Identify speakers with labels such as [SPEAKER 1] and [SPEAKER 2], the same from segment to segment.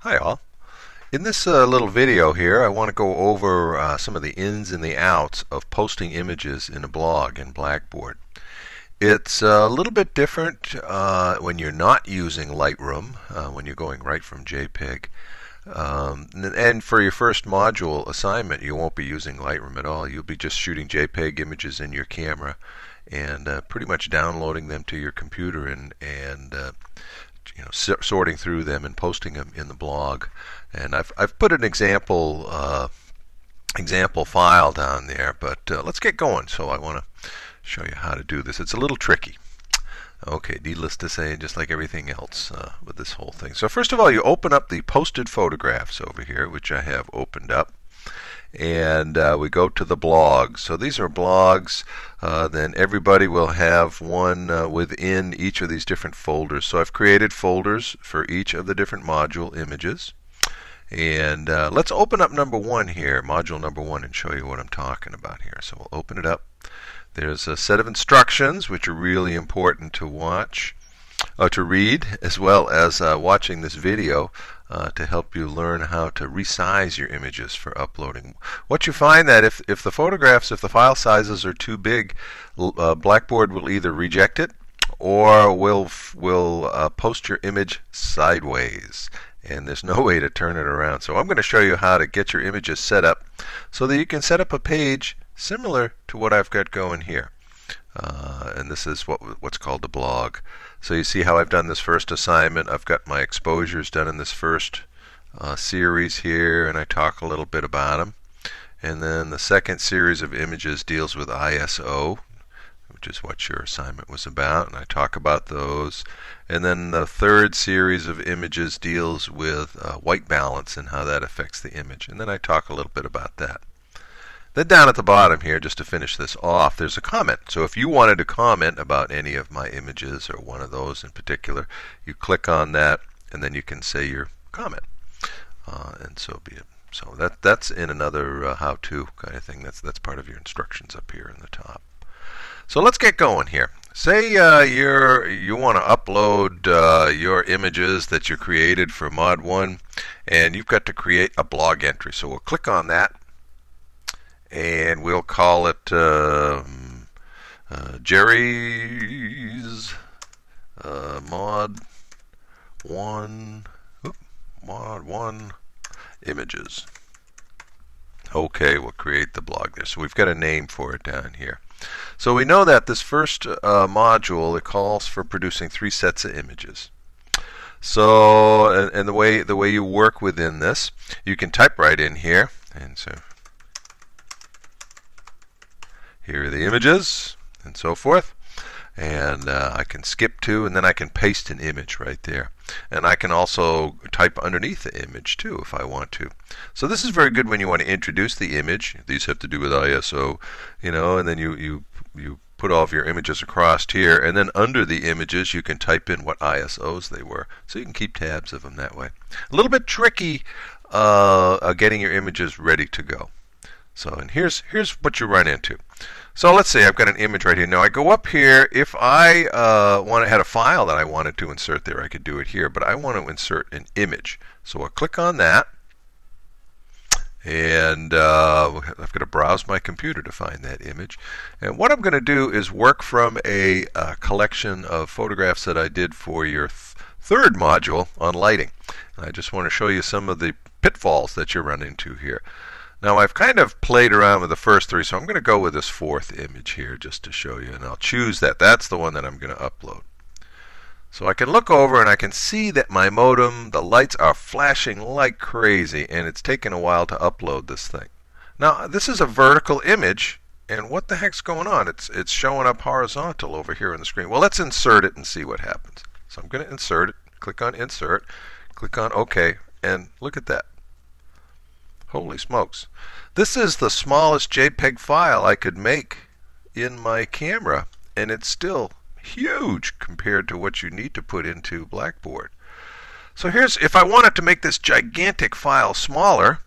[SPEAKER 1] Hi all. In this little video here I want to go over some of the ins and the outs of posting images in a blog in Blackboard. It's a little bit different when you're not using Lightroom, when you're going right from JPEG. And for your first module assignment you won't be using Lightroom at all. You'll be just shooting JPEG images in your camera and pretty much downloading them to your computer and sorting through them and posting them in the blog. And I've put an example file down there, but let's get going. So I want to show you how to do this. It's a little tricky. Okay, needless to say, just like everything else with this whole thing. So first of all, you open up the posted photographs over here, which I have opened up. And we go to the blogs. So these are blogs. Then everybody will have one within each of these different folders. So I've created folders for each of the different module images. And let's open up number one here, module number one, and show you what I'm talking about here. So we'll open it up. There's a set of instructions which are really important to watch, to read, as well as watching this video to help you learn how to resize your images for uploading. What you find that if the file sizes are too big, Blackboard will either reject it or will post your image sideways. And there's no way to turn it around. So I'm going to show you how to get your images set up so that you can set up a page similar to what I've got going here. And this is what's called a blog. So you see how I've done this first assignment. I've got my exposures done in this first series here, and I talk a little bit about them. And then the second series of images deals with ISO, which is what your assignment was about, and I talk about those. And then the third series of images deals with white balance and how that affects the image. And then I talk a little bit about that. Then down at the bottom here, just to finish this off, there's a comment. So if you wanted to comment about any of my images or one of those in particular, you click on that and then you can say your comment. And so be it. So that's in another how-to kind of thing. That's part of your instructions up here in the top. So let's get going here. Say you want to upload your images that you created for Mod 1, and you've got to create a blog entry. So we'll click on that. And we'll call it Jere's Mod 1 Images. Okay, we'll create the blog there. So we've got a name for it down here. So we know that this first module, it calls for producing 3 sets of images. So and the way you work within this, you can type right in here, and so here are the images, and so forth. And I can skip to, and then I can paste an image right there. And I can also type underneath the image too if I want to. So this is very good when you want to introduce the image. These have to do with ISO, and then you put all of your images across here, and then under the images you can type in what ISOs they were. So you can keep tabs of them that way. A little bit tricky getting your images ready to go. So, and here's what you run into. So let's say I've got an image right here. Now I go up here. If I had a file that I wanted to insert there, I could do it here. But I want to insert an image. So I'll click on that. And I've got to browse my computer to find that image. And what I'm going to do is work from a collection of photographs that I did for your third module on lighting. And I just want to show you some of the pitfalls that you run into here. Now I've kind of played around with the first 3, so I'm going to go with this 4th image here just to show you, and I'll choose that. That's the one that I'm going to upload. So I can look over and I can see that my modem, the lights are flashing like crazy, and it's taken a while to upload this thing. Now this is a vertical image, and what the heck's going on? It's showing up horizontal over here on the screen. Well, let's insert it and see what happens. So I'm going to insert it, click on Insert, click on OK, and look at that. Holy smokes. This is the smallest JPEG file I could make in my camera, and it's still huge compared to what you need to put into Blackboard. So if I wanted to make this gigantic file smaller,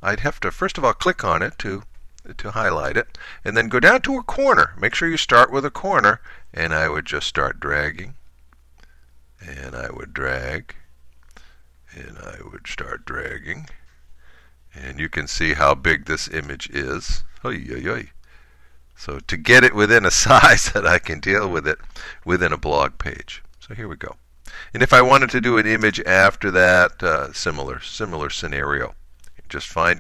[SPEAKER 1] I'd have to first of all click on it to highlight it, and then go down to a corner. Make sure you start with a corner, and I would just start dragging, and I would drag, and I would start dragging, and you can see how big this image is. Oy, oy, oy. So to get it within a size that I can deal with it within a blog page. So here we go. And if I wanted to do an image after that, similar scenario.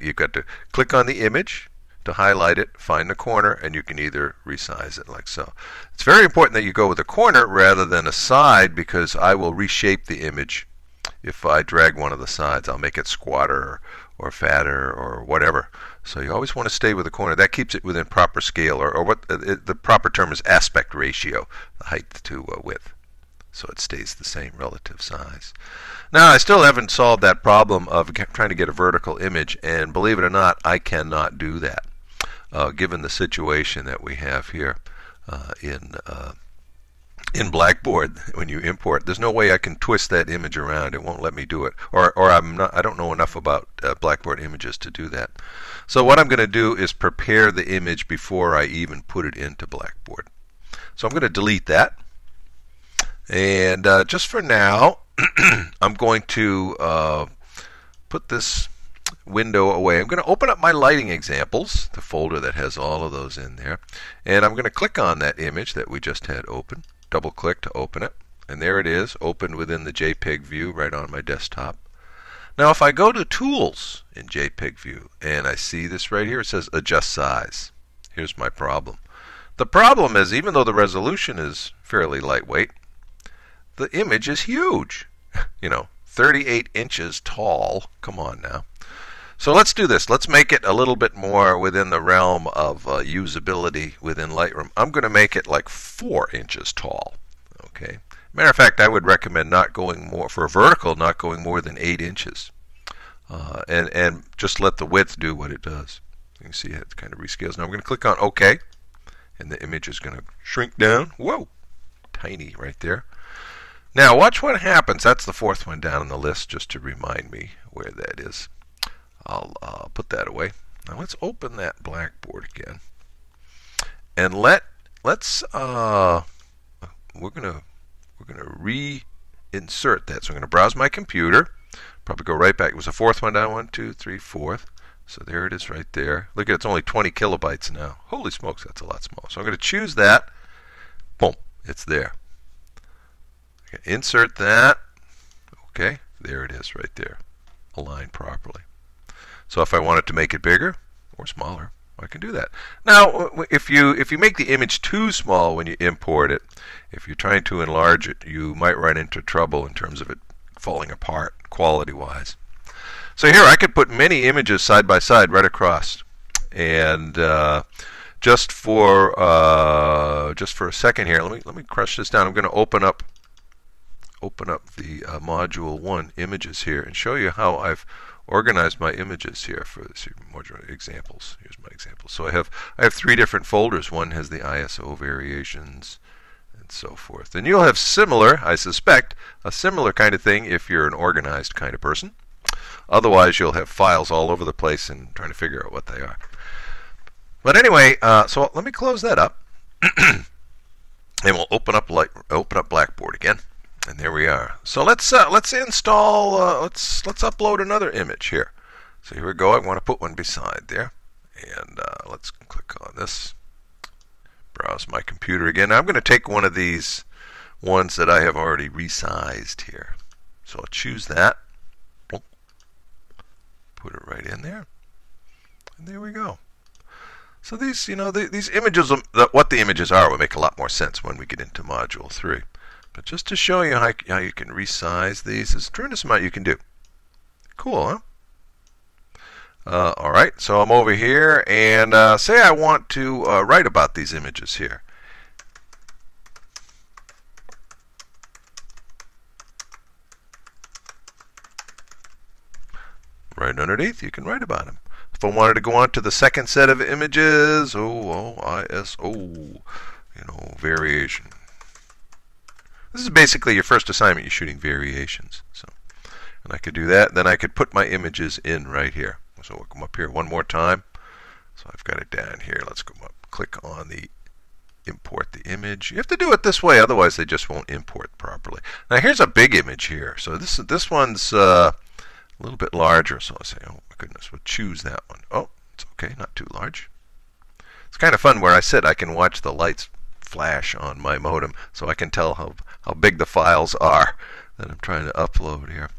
[SPEAKER 1] You've got to click on the image to highlight it, find the corner, and you can either resize it like so. It's very important that you go with a corner rather than a side, because I will reshape the image if I drag one of the sides. I'll make it squatter or fatter or whatever. So you always want to stay with a corner. That keeps it within proper scale, or what the proper term is aspect ratio, the height to width. So it stays the same relative size. Now, I still haven't solved that problem of trying to get a vertical image, and believe it or not, I cannot do that, given the situation that we have here in Blackboard. When you import, there's no way I can twist that image around. It won't let me do it, or I don't know enough about Blackboard images to do that. So what I'm going to do is prepare the image before I even put it into Blackboard. So I'm going to delete that. And just for now, I'm going to put this window away. I'm going to open up my lighting examples, the folder that has all of those in there. And I'm going to click on that image that we just had open. Double click to open it. And there it is, opened within the JPEG view right on my desktop. Now if I go to Tools in JPEG view and I see this right here, it says Adjust Size. Here's my problem. The problem is, even though the resolution is fairly lightweight, the image is huge. 38 inches tall. Come on now. So let's do this. Let's make it a little bit more within the realm of usability within Lightroom. I'm going to make it like 4 inches tall. Okay. Matter of fact, I would recommend not going more, for a vertical, not going more than 8 inches. And just let the width do what it does. You can see it kind of rescales. Now I'm going to click on OK, and the image is going to shrink down. Whoa, tiny right there. Now watch what happens. That's the fourth one down on the list, just to remind me where that is. I'll put that away. Now let's open that Blackboard again, and let's we're gonna reinsert that. So I'm gonna browse my computer. Probably go right back. It was the fourth one down. 1, 2, 3, fourth. So there it is right there. Look at it, it's only 20 kilobytes now. Holy smokes, that's a lot smaller. So I'm going to choose that. Boom, it's there. Insert that. Okay, there it is right there, aligned properly. So if I wanted to make it bigger or smaller, I can do that. Now, if you make the image too small when you import it, if you're trying to enlarge it, you might run into trouble in terms of it falling apart quality-wise. So here I could put many images side by side right across, and just for a second here, let me crush this down. I'm going to open up the module 1 images here and show you how I've organized my images here for this module examples. Here's my examples. So I have 3 different folders. One has the ISO variations and so forth. And you'll have similar, I suspect, a similar kind of thing if you're an organized kind of person. Otherwise, you'll have files all over the place and trying to figure out what they are. But anyway, so let me close that up, and we'll open up Blackboard again. And there we are. So let's install. Let's upload another image here. So here we go. I want to put one beside there, and let's click on this. Browse my computer again. Now I'm going to take one of these ones that I have already resized here. So I'll choose that. Put it right in there, and there we go. So these, these images, what the images are, will make a lot more sense when we get into Module 3. But just to show you how you can resize these, there's a tremendous amount you can do. Cool, huh? All right, so I'm over here, and say I want to write about these images here. Right underneath, you can write about them. If I wanted to go on to the second set of images, ISO, variation. This is basically your first assignment. You're shooting variations. So, and I could do that. Then I could put my images in right here. So we'll come up here one more time. So I've got it down here. Let's go up, click on the import the image. You have to do it this way, otherwise they just won't import properly. Now here's a big image here. So this one's a little bit larger. So I say, oh my goodness, we'll choose that one. Oh, it's okay, not too large. It's kind of fun where I sit. I can watch the lights flash on my modem, so I can tell how big the files are that I'm trying to upload here.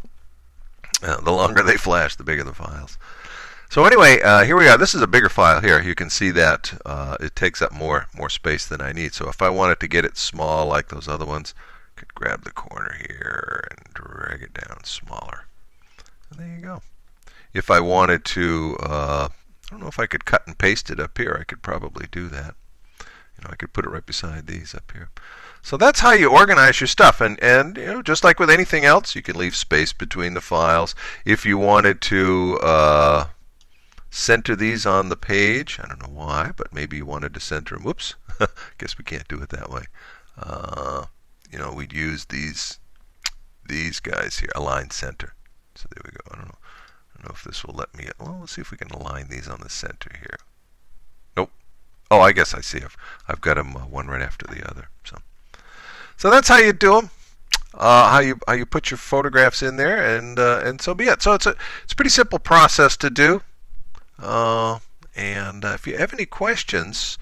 [SPEAKER 1] The longer they flash, the bigger the files. So anyway, here we are. This is a bigger file here. You can see that it takes up more space than I need. So if I wanted to get it small like those other ones, I could grab the corner here and drag it down smaller. And there you go. If I wanted to, I don't know if I could cut and paste it up here. I could probably do that. I could put it right beside these up here. So that's how you organize your stuff. And just like with anything else, you can leave space between the files. If you wanted to center these on the page, I don't know why, but maybe you wanted to center them. Whoops, guess we can't do it that way. We'd use these guys here, align center. So there we go. I don't know if this will let me. Well, let's see if we can align these on the center here. Nope. Oh, I guess I see. I've got them one right after the other. So that's how you do them. How you put your photographs in there, and so be it. So it's a pretty simple process to do. And if you have any questions,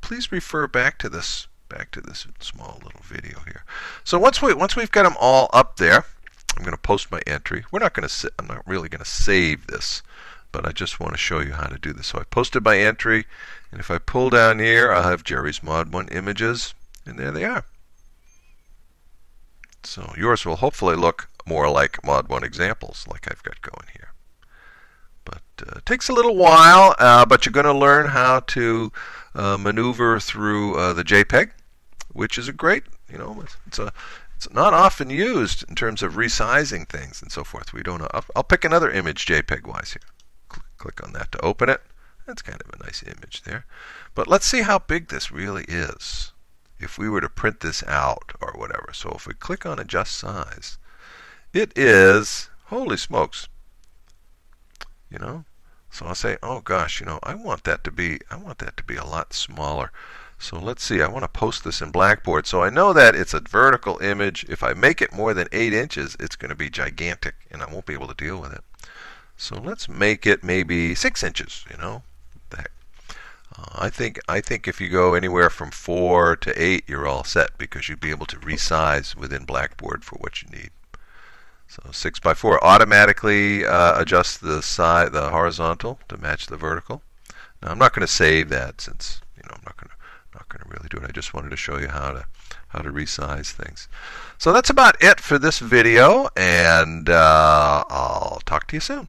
[SPEAKER 1] please refer back to this small little video here. So once we've got them all up there, I'm going to post my entry. I'm not really going to save this, but I just want to show you how to do this. So I posted my entry, and if I pull down here, I'll have Jere's Mod 1 images, and there they are. So yours will hopefully look more like Mod 1 examples, like I've got going here. But it takes a little while, but you're going to learn how to maneuver through the JPEG, which is a great, it's not often used in terms of resizing things and so forth. We don't know. I'll pick another image JPEG-wise here. Click on that to open it. That's kind of a nice image there. But let's see how big this really is if we were to print this out or whatever. So if we click on Adjust Size, it is, holy smokes, So I'll say, oh gosh, I want that to be a lot smaller. So let's see, I want to post this in Blackboard. So I know that it's a vertical image. If I make it more than 8 inches, it's going to be gigantic, and I won't be able to deal with it. So let's make it maybe 6 inches, What the heck? I think if you go anywhere from 4 to 8, you're all set, because you'll be able to resize within Blackboard for what you need. So 6x4 automatically adjusts the horizontal to match the vertical. Now I'm not going to save that, since I'm not going to really do it. I just wanted to show you how to resize things. So that's about it for this video, and I'll talk to you soon.